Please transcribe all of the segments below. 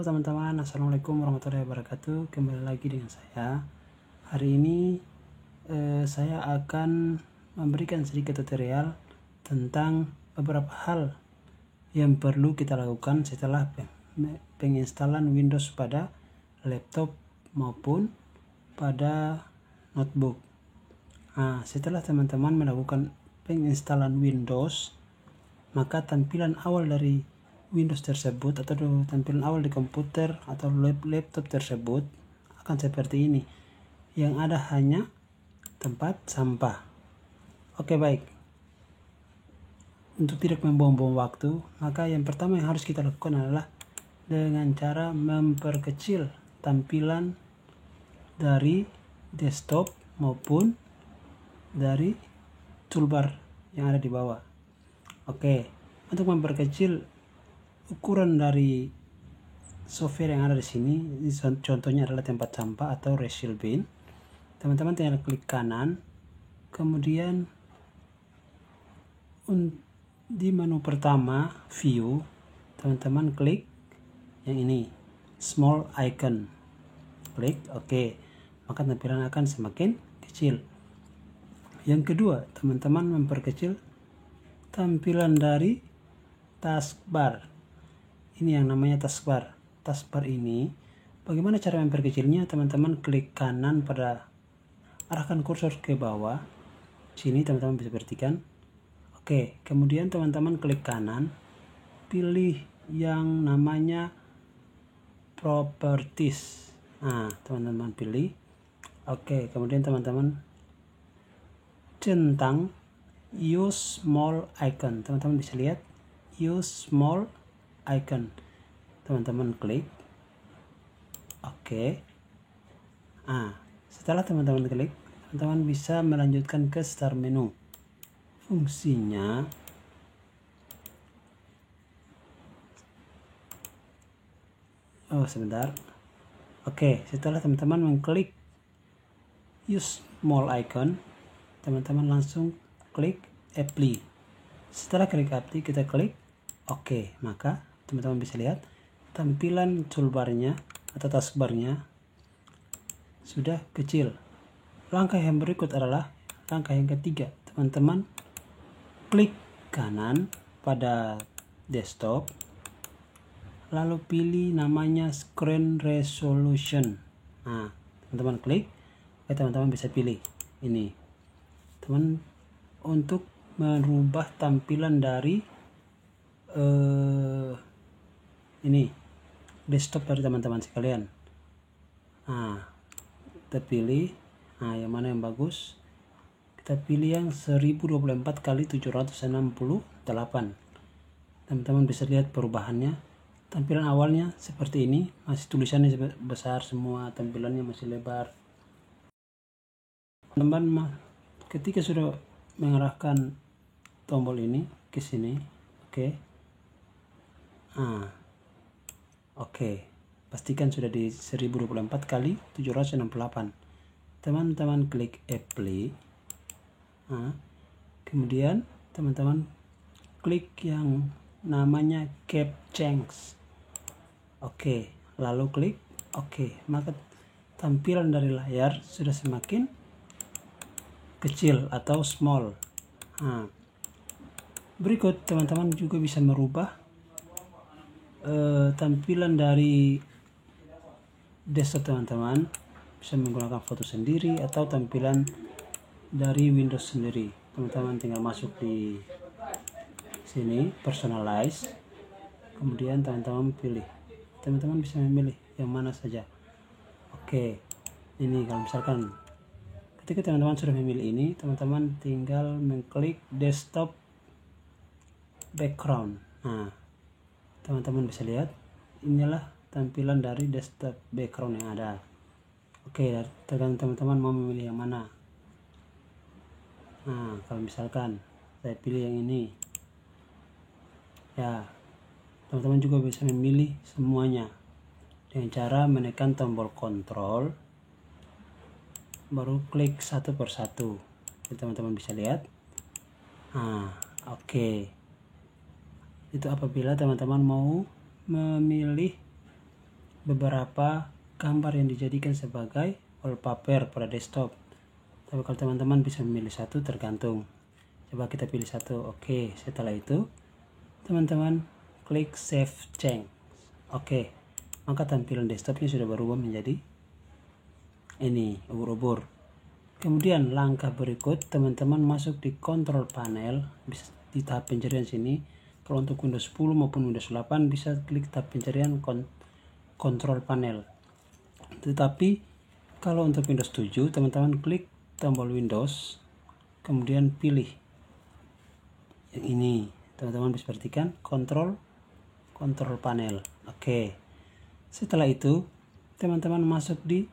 Halo teman-teman, assalamualaikum warahmatullahi wabarakatuh. Kembali lagi dengan saya. Hari ini saya akan memberikan sedikit tutorial tentang beberapa hal yang perlu kita lakukan setelah penginstalan Windows pada laptop maupun pada notebook. Nah, setelah teman-teman melakukan penginstalan Windows, maka tampilan awal dari Windows tersebut atau tampilan awal di komputer atau laptop tersebut akan seperti ini, yang ada hanya tempat sampah. Oke, baik. Untuk tidak membuang-buang waktu, maka yang pertama yang harus kita lakukan adalah dengan cara memperkecil tampilan dari desktop maupun dari toolbar yang ada di bawah. Oke, untuk memperkecil ukuran dari software yang ada di sini, contohnya adalah tempat sampah atau recycle bin. Teman-teman tinggal klik kanan, kemudian di menu pertama view, teman-teman klik yang ini, small icon, klik oke, maka tampilan akan semakin kecil. Yang kedua, teman-teman memperkecil tampilan dari taskbar. Ini yang namanya taskbar. Taskbar ini, bagaimana cara memperkecilnya? Teman-teman klik kanan pada arahkan kursor ke bawah. Sini teman-teman bisa perhatikan. Oke, kemudian teman-teman klik kanan, pilih yang namanya properties. Nah, teman-teman pilih. Oke, kemudian teman-teman centang use small icon. Teman-teman bisa lihat use small icon, teman-teman klik oke. Setelah teman-teman klik, teman-teman bisa melanjutkan ke start menu. Fungsinya sebentar. Oke, setelah teman-teman mengklik use small icon, teman-teman langsung klik apply. Setelah klik apply, kita klik oke, maka teman-teman bisa lihat tampilan toolbarnya atau taskbarnya sudah kecil. Langkah yang berikut adalah langkah yang ketiga. Teman-teman klik kanan pada desktop, lalu pilih namanya screen resolution. Nah, teman-teman klik, teman-teman bisa pilih ini, teman, untuk merubah tampilan dari ini desktop dari teman-teman sekalian. Kita pilih yang mana yang bagus. Kita pilih yang 1024 x 768. Teman-teman bisa lihat perubahannya. Tampilan awalnya seperti ini, masih tulisannya besar semua, tampilannya masih lebar. Teman-teman ketika sudah mengarahkan tombol ini ke sini, oke, pastikan sudah di 1024 x 768. Teman-teman klik apply. Kemudian teman-teman klik yang namanya cap change. Oke, lalu klik oke, maka tampilan dari layar sudah semakin kecil atau small. Berikut teman-teman juga bisa merubah tampilan dari desktop. Teman-teman bisa menggunakan foto sendiri atau tampilan dari Windows sendiri. Teman-teman tinggal masuk di sini personalize, kemudian teman-teman pilih. Teman-teman bisa memilih yang mana saja. Oke, ini kalau misalkan ketika teman-teman sudah memilih ini, teman-teman tinggal mengklik desktop background. Teman-teman bisa lihat inilah tampilan dari desktop background yang ada. Oke, tergantung teman-teman mau memilih yang mana. Kalau misalkan saya pilih yang ini, ya teman-teman juga bisa memilih semuanya dengan cara menekan tombol kontrol, baru klik satu persatu. Teman-teman bisa lihat. Oke. Itu apabila teman-teman mau memilih beberapa gambar yang dijadikan sebagai wallpaper pada desktop. Tapi kalau teman-teman bisa memilih satu, tergantung. Coba kita pilih satu. Oke, setelah itu teman-teman klik save change. Oke, maka tampilan desktopnya sudah berubah menjadi ini, ubur-ubur. Kemudian langkah berikut, teman-teman masuk di control panel, bisa di tab pencarian sini. Kalau untuk Windows 10 maupun Windows 8 bisa klik tab pencarian control panel. Tetapi kalau untuk Windows 7, teman-teman klik tombol Windows, kemudian pilih yang ini. Teman-teman bisa perhatikan control panel. Oke. Setelah itu, teman-teman masuk di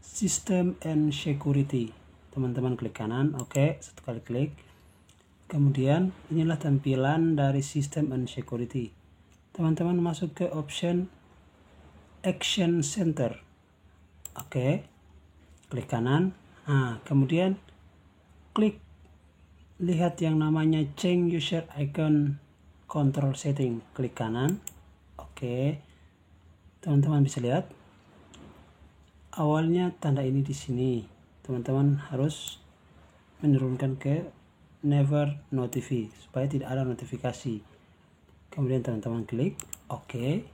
System and Security. Teman-teman klik kanan. Oke, satu kali klik. Kemudian inilah tampilan dari System and Security. Teman-teman masuk ke option Action Center. Oke. Klik kanan. Nah, kemudian klik lihat yang namanya Change User Icon Control Setting. Klik kanan. Oke. Teman-teman bisa lihat awalnya tanda ini di sini. Teman-teman harus menurunkan ke Never Notify supaya tidak ada notifikasi. Kemudian teman-teman klik oke.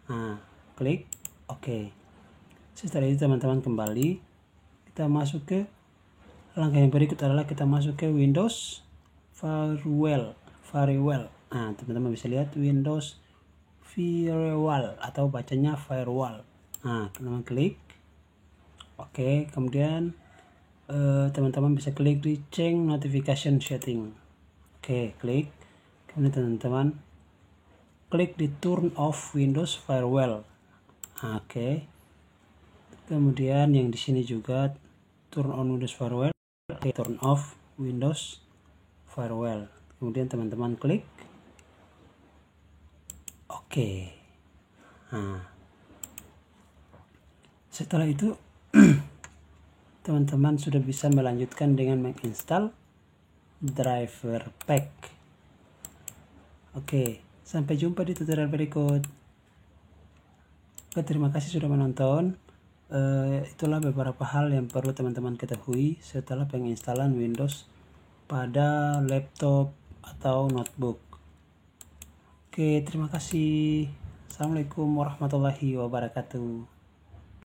Nah, klik oke. Setelah itu teman-teman kembali. Kita masuk ke langkah yang berikut adalah kita masuk ke Windows Firewall. Nah, teman-teman bisa lihat Windows Firewall atau bacanya Firewall. Nah, teman-teman klik. Oke, kemudian teman-teman bisa klik di Change Notification Setting. Oke, klik. Kemudian teman-teman klik di Turn Off Windows Firewall. Oke. Kemudian yang di sini juga Turn on Windows Firewall, Turn off Windows Firewall. Kemudian teman-teman klik oke. Nah, setelah itu teman-teman sudah bisa melanjutkan dengan menginstal driver pack. Oke, sampai jumpa di tutorial berikut. Terima kasih sudah menonton. Itulah beberapa hal yang perlu teman-teman ketahui setelah penginstalan Windows pada laptop atau notebook. Oke, terima kasih. Assalamualaikum warahmatullahi wabarakatuh.